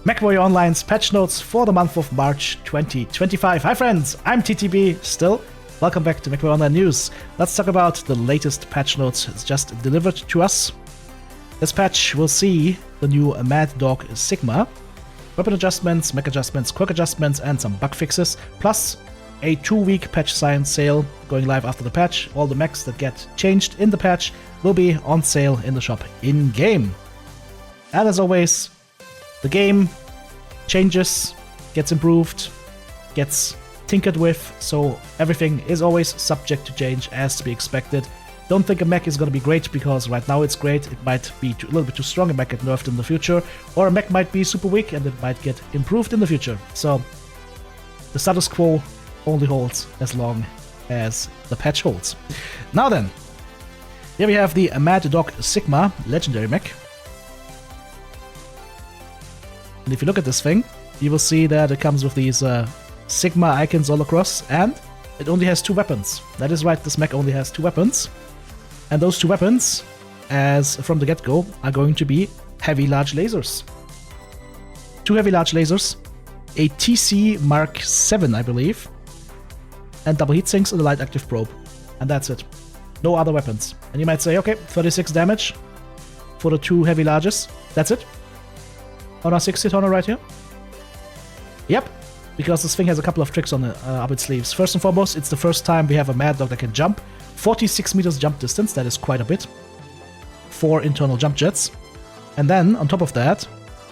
Mechwarrior Online's patch notes for the month of March 2025. Hi friends, I'm TTB still. Welcome back to Mechwarrior Online News. Let's talk about the latest patch notes. It's just delivered to us. This patch will see the new Mad Dog Sigma, weapon adjustments, mech adjustments, quirk adjustments, and some bug fixes, plus a 2-week patch science sale going live after the patch. All the mechs that get changed in the patch will be on sale in the shop in-game. And as always, the game changes, gets improved, gets tinkered with, so everything is always subject to change as to be expected. Don't think a mech is going to be great because right now it's great. It might be a little bit too strong, it might get nerfed in the future, or a mech might be super weak and it might get improved in the future. So the status quo only holds as long as the patch holds. Now then, here we have the Mad Dog Sigma legendary mech. And if you look at this thing, you will see that it comes with these Sigma icons all across, and it only has 2 weapons. That is right, this mech only has 2 weapons. And those 2 weapons, as from the get-go, are going to be heavy large lasers. 2 heavy large lasers, a TC Mark 7, I believe, and double heatsinks and a light active probe. And that's it. No other weapons. And you might say, okay, 36 damage for the 2 heavy larges. That's it. Honor 60 honor right here. Yep, because this thing has a couple of tricks on the, up its sleeves. First and foremost, it's the first time we have a Mad Dog that can jump. 46 meters jump distance, that is quite a bit. 4 internal jump jets. And then, on top of that,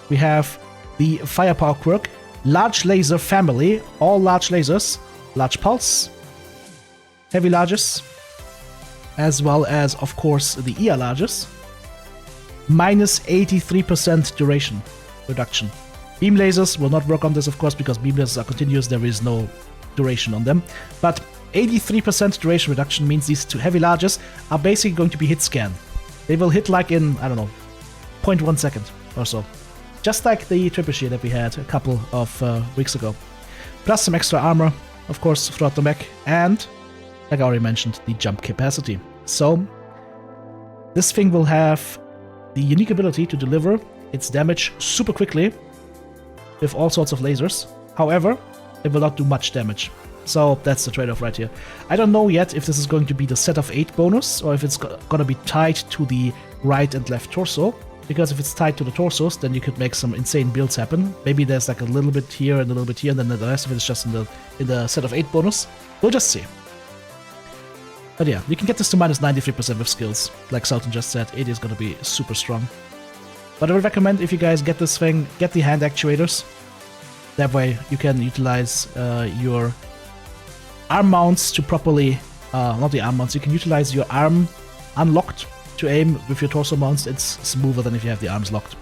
we have the Firepower Quirk, Large Laser Family, all large lasers, large pulse, heavy larges, as well as, of course, the ER larges. Minus 83% duration reduction. Beam lasers will not work on this, of course, because beam lasers are continuous, there is no duration on them. But 83% duration reduction means these 2 heavy larges are basically going to be hit scan. They will hit like in, I don't know, 0.1 second or so. Just like the trebuchet that we had a couple of weeks ago. Plus some extra armor, of course, throughout the mech, and, like I already mentioned, the jump capacity. So, this thing will have the unique ability to deliver its damage super quickly with all sorts of lasers. However, it will not do much damage. So that's the trade-off right here. I don't know yet if this is going to be the set of 8 bonus or if it's gonna be tied to the right and left torso. Because if it's tied to the torsos, then you could make some insane builds happen. Maybe there's like a little bit here and a little bit here, and then the rest of it is just in the set of 8 bonus. We'll just see. But yeah, you can get this to minus 93% with skills. Like Sultan just said, it is gonna be super strong. But I would recommend if you guys get this thing, get the hand actuators. That way you can utilize your arm mounts to properly, not the arm mounts, you can utilize your arm unlocked to aim with your torso mounts. It's smoother than if you have the arms locked.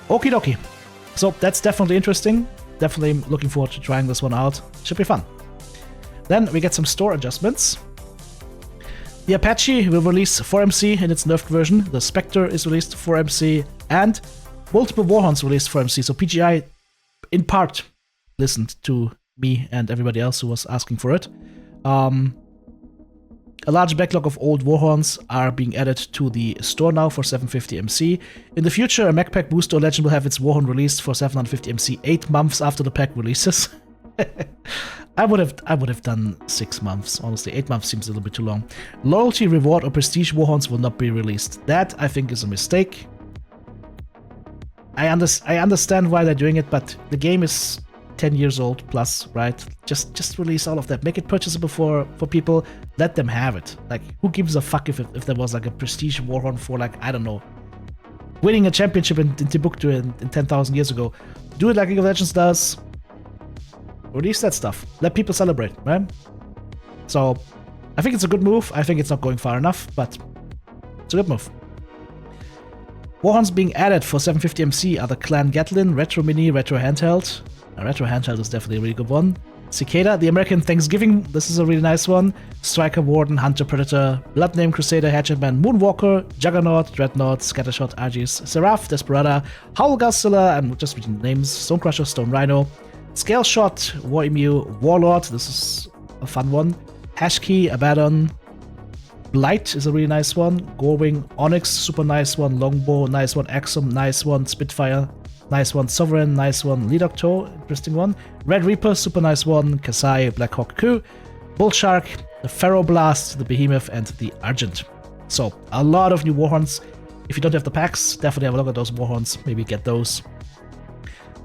Okie dokie. So that's definitely interesting. Definitely looking forward to trying this one out. Should be fun. Then we get some store adjustments. The Apache will release 4MC in its nerfed version. The Spectre is released 4MC, and multiple warhorns released 4MC. So PGI, in part, listened to me and everybody else who was asking for it. A large backlog of old warhorns are being added to the store now for 750MC. In the future, a Mech Pack booster legend will have its warhorn released for 750MC 8 months after the pack releases. I would have done 6 months, honestly. 8 months seems a little bit too long. Loyalty, reward, or prestige warhorns will not be released. That, I think, is a mistake. I understand why they're doing it, but the game is 10 years old plus, right? Just release all of that. Make it purchasable for people. Let them have it. Like, who gives a fuck if there was like a prestige warhorn for, like, I don't know, winning a championship in Timbuktu in 10,000 years ago. Do it like League of Legends does. Release that stuff. Let people celebrate, right? So, I think it's a good move. I think it's not going far enough, but it's a good move. Warhorns being added for 750MC are the Clan Gatlin, Retro Mini, Retro Handheld. Retro Handheld is definitely a really good one. Cicada, the American Thanksgiving, this is a really nice one. Striker, Warden, Hunter, Predator, Bloodname, Crusader, Hatchetman, Moonwalker, Juggernaut, Dreadnought, Scattershot, Argis, Seraph, Desperada, Howl Godzilla, I'm just reading the names, Stonecrusher, Stone Rhino, Scale Shot, War Emu, Warlord, this is a fun one. Hashkey, Abaddon, Blight is a really nice one. Gorewing, Onyx, super nice one. Longbow, nice one. Axum, nice one. Spitfire, nice one. Sovereign, nice one. Lead Octo, interesting one. Red Reaper, super nice one. Kasai, Black Hawk Coup, Bull Shark, the Pharaoh Blast, the Behemoth, and the Argent. So, a lot of new Warhorns. If you don't have the packs, definitely have a look at those Warhorns. Maybe get those.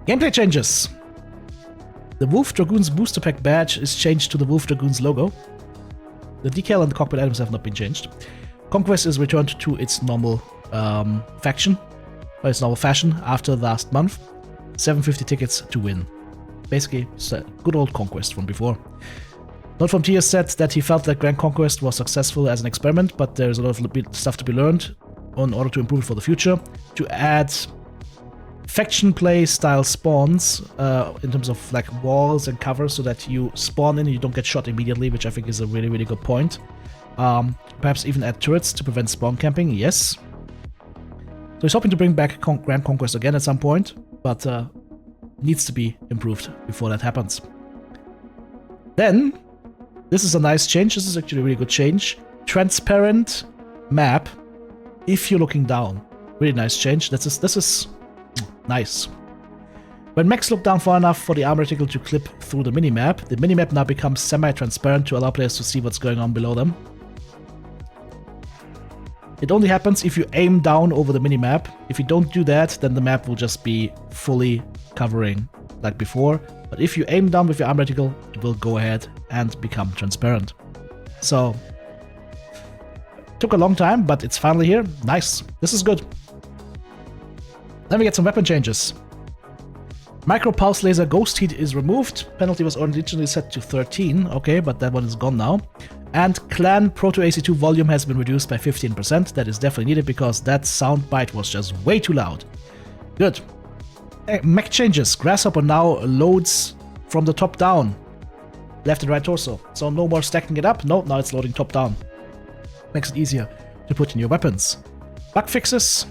Gameplay changes. The Wolf Dragoon's booster pack badge is changed to the Wolf Dragoon's logo. The decal and the cockpit items have not been changed. Conquest is returned to its normal fashion after last month. 750 tickets to win. Basically, it's a good old Conquest from before. Note from Tia said that he felt that Grand Conquest was successful as an experiment, but there's a lot of stuff to be learned in order to improve it for the future. To add faction play style spawns in terms of like walls and cover so that you spawn in and you don't get shot immediately, which I think is a really, really good point. Perhaps even add turrets to prevent spawn camping, yes. So he's hoping to bring back Grand Conquest again at some point, but needs to be improved before that happens. Then, this is a nice change. This is actually a really good change. Transparent map if you're looking down. Really nice change. This is nice. When mechs look down far enough for the armor reticle to clip through the minimap now becomes semi-transparent to allow players to see what's going on below them. It only happens if you aim down over the minimap. If you don't do that, then the map will just be fully covering like before. But if you aim down with your armor reticle, it will go ahead and become transparent. So, took a long time, but it's finally here. Nice. This is good. Then we get some weapon changes. Micro Pulse Laser Ghost Heat is removed. Penalty was originally set to 13. Okay, but that one is gone now. And Clan Proto AC2 volume has been reduced by 15%. That is definitely needed because that soundbite was just way too loud. Good. Mech changes. Grasshopper now loads from the top down. Left and right torso. So no more stacking it up. No, now it's loading top down. Makes it easier to put in your weapons. Bug fixes.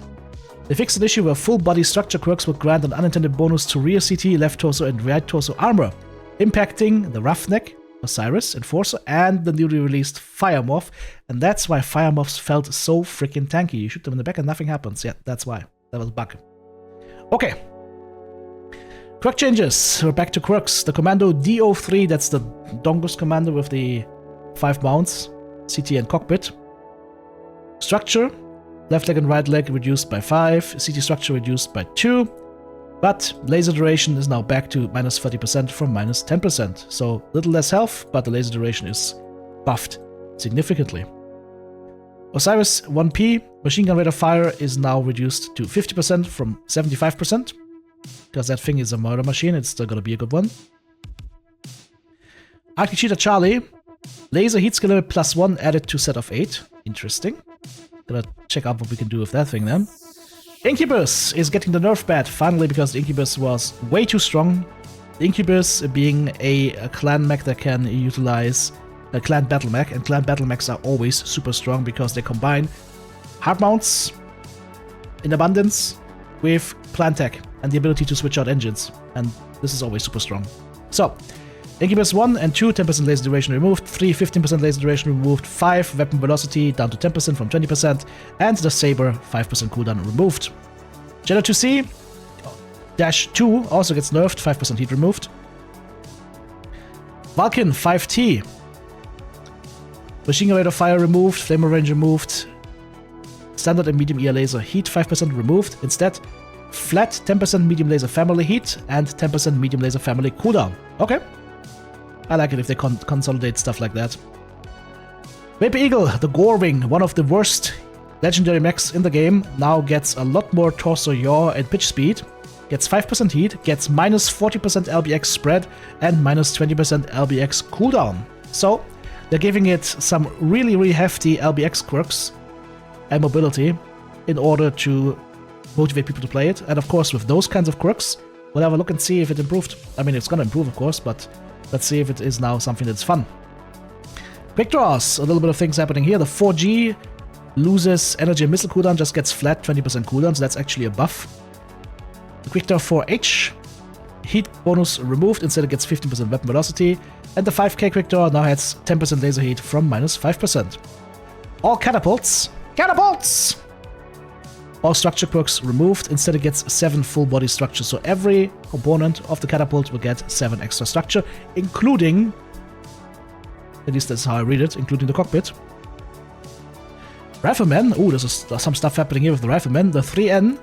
They fixed an issue where full body structure quirks would grant an unintended bonus to rear CT, left torso, and right torso armor, impacting the Roughneck, Osiris, Enforcer, and the newly released Firemorph. And that's why Firemorphs felt so freaking tanky. You shoot them in the back and nothing happens. Yeah, that's why. That was a bug. Okay. Quirk changes. We're back to quirks. The Commando D03, that's the Dongus Commando with the 5 mounts, CT and cockpit. Structure. Left leg and right leg reduced by 5, CT structure reduced by 2, but laser duration is now back to minus 30% from minus 10%. So little less health, but the laser duration is buffed significantly. Osiris 1P, machine gun rate of fire is now reduced to 50% from 75%, because that thing is a murder machine, it's still gonna be a good one. Arctic Cheetah Charlie, laser heat skill limit +1 added to set of 8, interesting. Gonna check out what we can do with that thing then. Incubus is getting the nerf bat finally because the Incubus was way too strong. The Incubus being a clan mech that can utilize a clan battle mech, and clan battle mechs are always super strong because they combine hard mounts in abundance with clan tech and the ability to switch out engines, and this is always super strong. So, Incubus 1 and 2, 10% laser duration removed, 3, 15% laser duration removed, 5, weapon velocity down to 10% from 20%, and the Saber, 5% cooldown removed. Jello 2C, -2 also gets nerfed, 5% heat removed. Vulcan 5T, machine gun rate of fire removed, flamer range removed, standard and medium ER laser heat 5% removed, instead flat 10% medium laser family heat and 10% medium laser family cooldown. Okay. I like it if they consolidate stuff like that. Vapor Eagle, the Gorewing, one of the worst legendary mechs in the game, now gets a lot more torso yaw and pitch speed, gets 5% heat, gets minus 40% LBX spread, and minus 20% LBX cooldown. So, they're giving it some really, really hefty LBX quirks and mobility in order to motivate people to play it. And of course, with those kinds of quirks, we'll have a look and see if it improved. I mean, it's gonna improve, of course, but let's see if it is now something that's fun. Quick draws, a little bit of things happening here. The 4G loses energy and missile cooldown, just gets flat 20% cooldown, so that's actually a buff. The Quick Draw 4H, heat bonus removed, instead it gets 15% weapon velocity. And the 5K Quick Draw now has 10% laser heat from minus 5%. All catapults, All structure quirks removed. Instead, it gets 7 full body structure. So every component of the catapult will get 7 extra structure, including, at least that's how I read it, including the cockpit. Rifleman. Oh, there's some stuff happening here with the Rifleman. The 3N,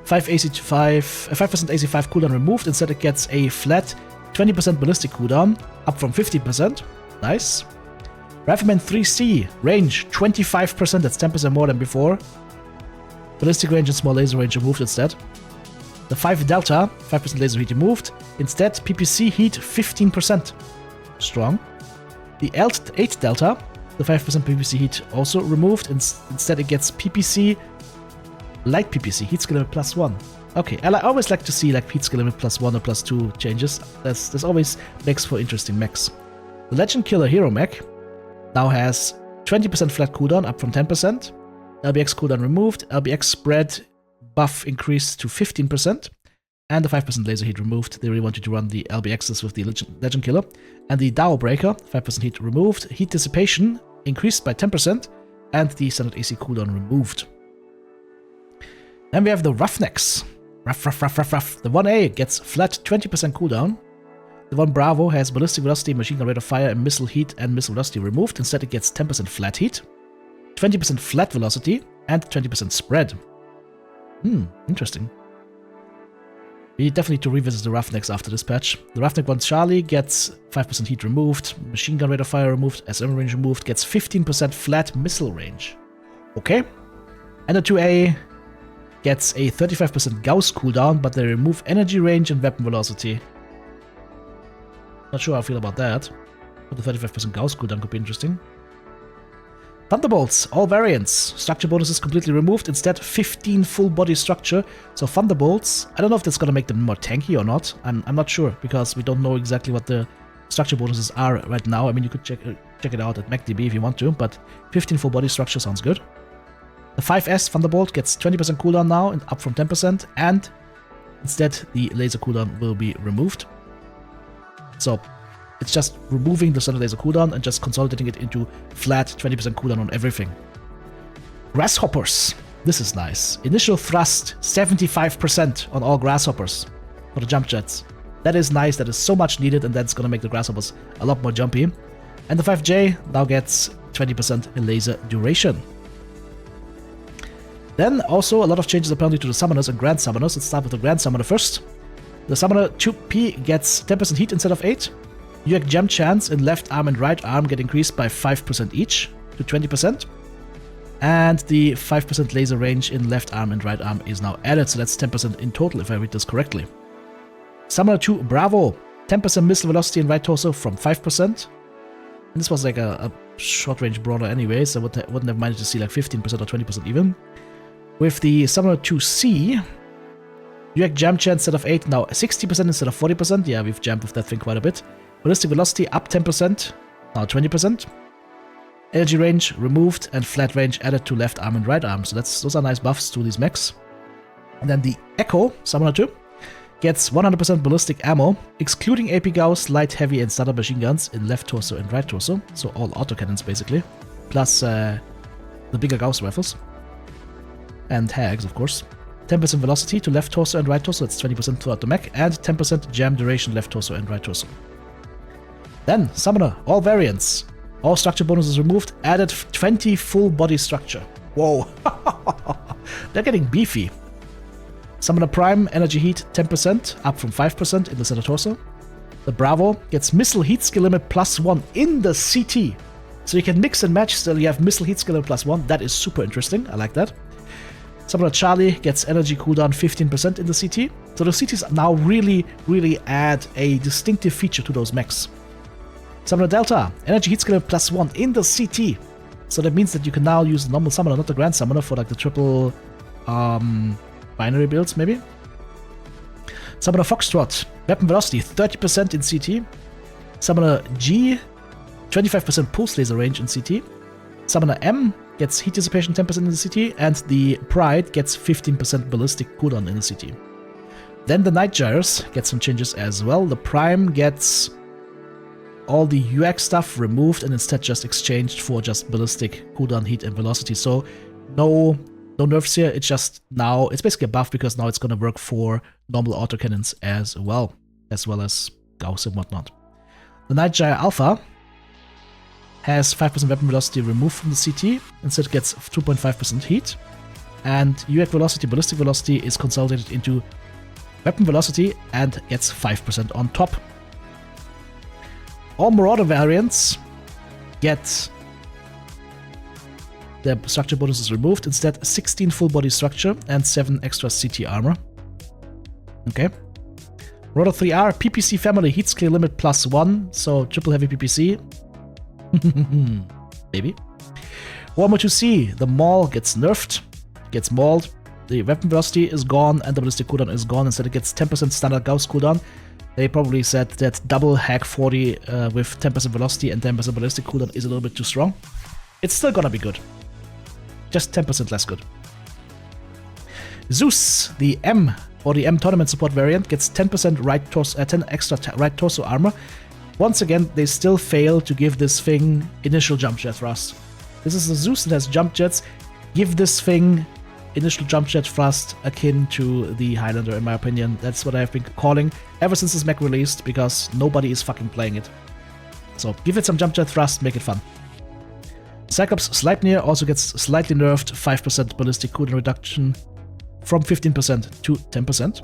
5% AC5 cooldown removed. Instead, it gets a flat 20% ballistic cooldown, up from 50%. Nice. Rifleman 3C, range 25%, that's 10% more than before. Ballistic range and small laser range removed instead. The 5 Delta, 5% laser heat removed. Instead, PPC heat 15%. Strong. The 8 Delta, the 5% PPC heat also removed. Instead, it gets PPC, light PPC, heat skill limit +1. Okay, I always like to see like heat skill limit +1 or +2 changes. This always makes for interesting mechs. The Legend Killer Hero Mech now has 20% flat cooldown, up from 10%. LBX cooldown removed. LBX spread buff increased to 15%. And the 5% laser heat removed. They really want you to run the LBXs with the Legend Killer. And the Dao Breaker, 5% heat removed. Heat dissipation increased by 10%. And the standard AC cooldown removed. Then we have the Roughnecks. Rough. The 1A gets flat 20% cooldown. The 1 Bravo has ballistic velocity, machine gun rate of fire, and missile heat and missile velocity removed. Instead, it gets 10% flat heat, 20% flat velocity, and 20% spread. Interesting. We definitely need to revisit the Roughnecks after this patch. The Roughneck 1 Charlie gets 5% heat removed, machine gun rate of fire removed, SM range removed, gets 15% flat missile range. Okay. And the 2A gets a 35% Gauss cooldown, but they remove energy range and weapon velocity. Not sure how I feel about that, but the 35% Gauss cooldown could be interesting. Thunderbolts, all variants. Structure bonuses completely removed, instead 15 full body structure. So Thunderbolts, I don't know if that's gonna make them more tanky or not. I'm not sure, because we don't know exactly what the structure bonuses are right now. I mean, you could check it out at MechDB if you want to, but 15 full body structure sounds good. The 5S Thunderbolt gets 20% cooldown now, and up from 10%, and instead the laser cooldown will be removed. So it's just removing the standard laser cooldown and just consolidating it into flat 20% cooldown on everything. Grasshoppers. This is nice. Initial thrust 75% on all grasshoppers for the jump jets. That is nice. That is so much needed, and that's going to make the grasshoppers a lot more jumpy. And the 5J now gets 20% laser duration. Then also a lot of changes apparently to the summoners and grand summoners. Let's start with the grand summoner first. The summoner 2P gets 10% heat instead of 8. UX jump chance in left arm and right arm get increased by 5% each to 20%. And the 5% laser range in left arm and right arm is now added, so that's 10% in total if I read this correctly. Summoner 2 Bravo, 10% missile velocity in right torso from 5%. And this was like a short range brawler anyway, so I wouldn't have minded to see like 15% or 20% even. With the Summoner 2C, UX jam chance instead of 8, now 60% instead of 40%. Yeah, we've jammed with that thing quite a bit. Ballistic velocity up 10%, now 20%. Energy range removed and flat range added to left arm and right arm. So those are nice buffs to these mechs. And then the Echo, Summoner 2, gets 100% ballistic ammo, excluding AP Gauss, light, heavy, and standard machine guns in left torso and right torso. So all autocannons basically, plus the bigger Gauss rifles. And hags, of course. 10% velocity to left torso and right torso, that's 20% throughout the mech, and 10% jam duration left torso and right torso. Then, Summoner, all variants. All structure bonuses removed, added 20 full body structure. Whoa. They're getting beefy. Summoner Prime, energy heat 10%, up from 5% in the center torso. The Bravo gets missile heat skill limit +1 in the CT. So you can mix and match, still you have missile heat skill limit +1. That is super interesting, I like that. Summoner Charlie gets energy cooldown 15% in the CT. So the CTs now really add a distinctive feature to those mechs. Summoner Delta, energy heat skill limit +1 in the CT. So that means that you can now use the normal summoner, not the grand summoner, for like the triple binary builds maybe. Summoner Foxtrot, weapon velocity 30% in CT. Summoner G, 25% pulse laser range in CT. Summoner M gets heat dissipation 10% in the CT, and the Pride gets 15% ballistic cooldown in the CT. Then the Night Gyres gets some changes as well. The Prime gets all the UX stuff removed and instead just exchanged for just ballistic cooldown, heat, and velocity. So no No nerfs here, it's just now, it's basically a buff because now it's gonna work for normal autocannons as well as Gauss and whatnot. The Nightjar Alpha has 5% weapon velocity removed from the CT, instead gets 2.5% heat, and UX velocity, ballistic velocity is consolidated into weapon velocity and gets 5% on top. All Marauder variants get the structure bonuses removed, instead 16 full body structure and 7 extra CT armor. Okay. Marauder 3R, PPC family heat scale limit +1, so triple heavy PPC. Maybe. Warhammer 2C, the Maul gets nerfed, gets mauled, the weapon velocity is gone and the ballistic cooldown is gone, instead it gets 10% standard Gauss cooldown. They probably said that double hack 40 with 10% velocity and 10% ballistic cooldown is a little bit too strong. It's still gonna be good. Just 10% less good. Zeus, the M or the M tournament support variant, gets 10% right torso, 10 extra right torso armor. Once again, they still fail to give this thing initial jump jet thrust. This is a Zeus that has jump jets. Give this thing initial jump jet thrust akin to the Highlander, in my opinion. That's what I've been calling ever since this mech released, because nobody is fucking playing it. So give it some jump jet thrust, make it fun. Cyclops Sleipnir also gets slightly nerfed, 5% ballistic cooldown reduction from 15% to 10%.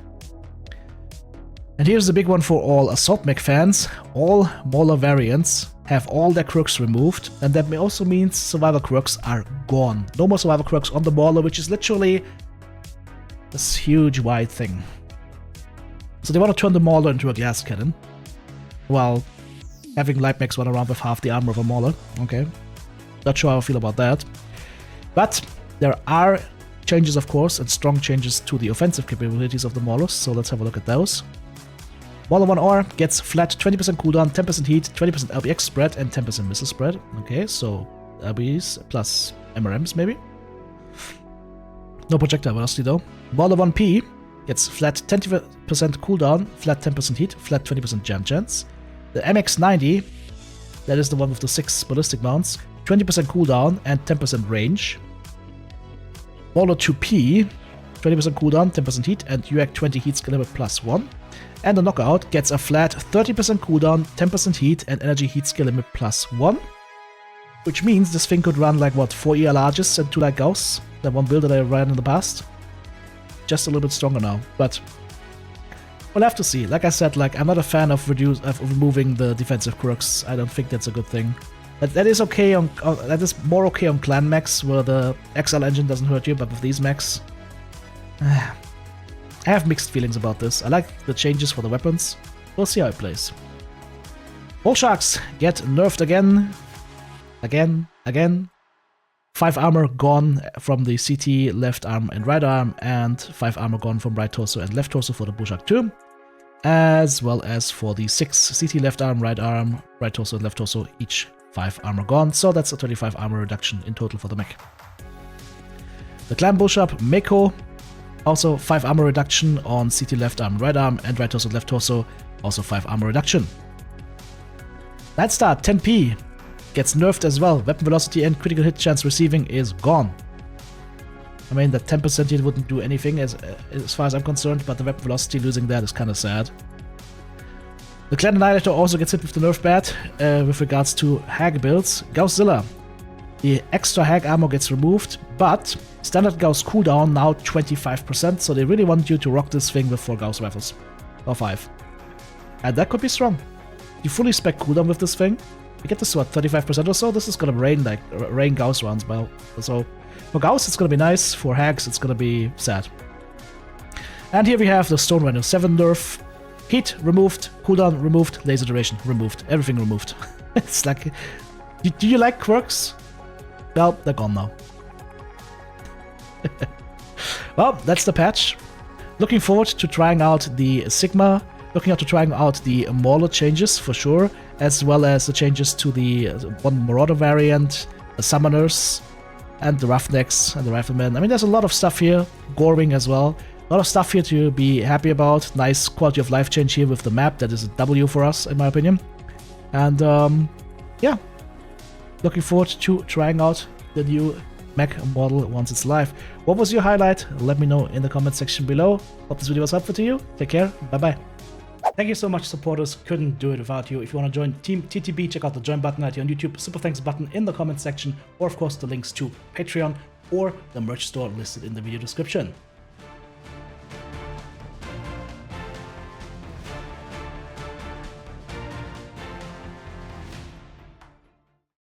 And here's the big one for all Assault Mech fans. All Mauler variants have all their quirks removed, and that also means survival quirks are gone. No more survival quirks on the Mauler, which is literally this huge wide thing. So they want to turn the Mauler into a glass cannon, while having light mechs run around with half the armor of a Mauler. Okay. Not sure how I feel about that. But there are changes, of course, and strong changes to the offensive capabilities of the Maulers, so let's have a look at those. Mauler 1R gets flat 20% cooldown, 10% heat, 20% LBX spread, and 10% missile spread. Okay, so LBs plus MRMs maybe. No projectile velocity though. Mauler 1P gets flat 20% cooldown, flat 10% heat, flat 20% jam chance. The MX90, that is the one with the 6 ballistic mounts, 20% cooldown and 10% range. Mauler 2P, 20% cooldown, 10% heat, and UX 20 heat skill limit +1. And the Knockout gets a flat 30% cooldown, 10% heat, and energy heat skill limit +1. Which means this thing could run like, what, 4 ELRs and 2 like Gauss? That one build that I ran in the past. Just a little bit stronger now, but we'll have to see. Like I said, like I'm not a fan of removing the defensive quirks. I don't think that's a good thing. That is okay on that is more okay on clan mechs where the XL engine doesn't hurt you, but with these mechs, I have mixed feelings about this. I like the changes for the weapons. We'll see how it plays. Bull Sharks get nerfed again. Again. 5 armor gone from the CT left arm and right arm, and 5 armor gone from right torso and left torso for the Bull Shark 2. As well as for the 6 CT left arm, right torso and left torso, each 5 armor gone, so that's a 25 armor reduction in total for the mech. The Clan Bullshark Meko, also 5 armor reduction on CT left arm, right torso, left torso, also 5 armor reduction. Nightstar 10P gets nerfed as well, weapon velocity and critical hit chance receiving is gone. I mean, that 10% hit wouldn't do anything as far as I'm concerned, but the weapon velocity losing that is kind of sad. The Clan Annihilator also gets hit with the nerf bat with regards to Hag builds. Gausszilla, the extra Hag armor gets removed, but standard Gauss cooldown now 25%, so they really want you to rock this thing with 4 Gauss rifles. Or 5. And that could be strong. You fully spec cooldown with this thing. You get this to what, 35% or so? This is gonna rain Gauss rounds. Well, so for Gauss it's gonna be nice, for Hags it's gonna be sad. And here we have the Stone Rhino 7 nerf. Heat removed, cooldown removed, laser duration removed, everything removed. It's like, do you like quirks? Well, they're gone now. Well, that's the patch. Looking forward to trying out the Sigma, looking out to trying out the Mauler changes for sure, as well as the changes to the one Marauder variant, the Summoners, and the Roughnecks and the Riflemen. I mean, there's a lot of stuff here, Gorwing as well. A lot of stuff here to be happy about. Nice quality of life change here with the map. That is a W for us, in my opinion. And yeah, looking forward to trying out the new Mech model once it's live. What was your highlight? Let me know in the comment section below. Hope this video was helpful to you. Take care. Bye-bye. Thank you so much, supporters. Couldn't do it without you. If you want to join Team TTB, check out the join button right here on YouTube, super thanks button in the comment section, or of course the links to Patreon or the merch store listed in the video description.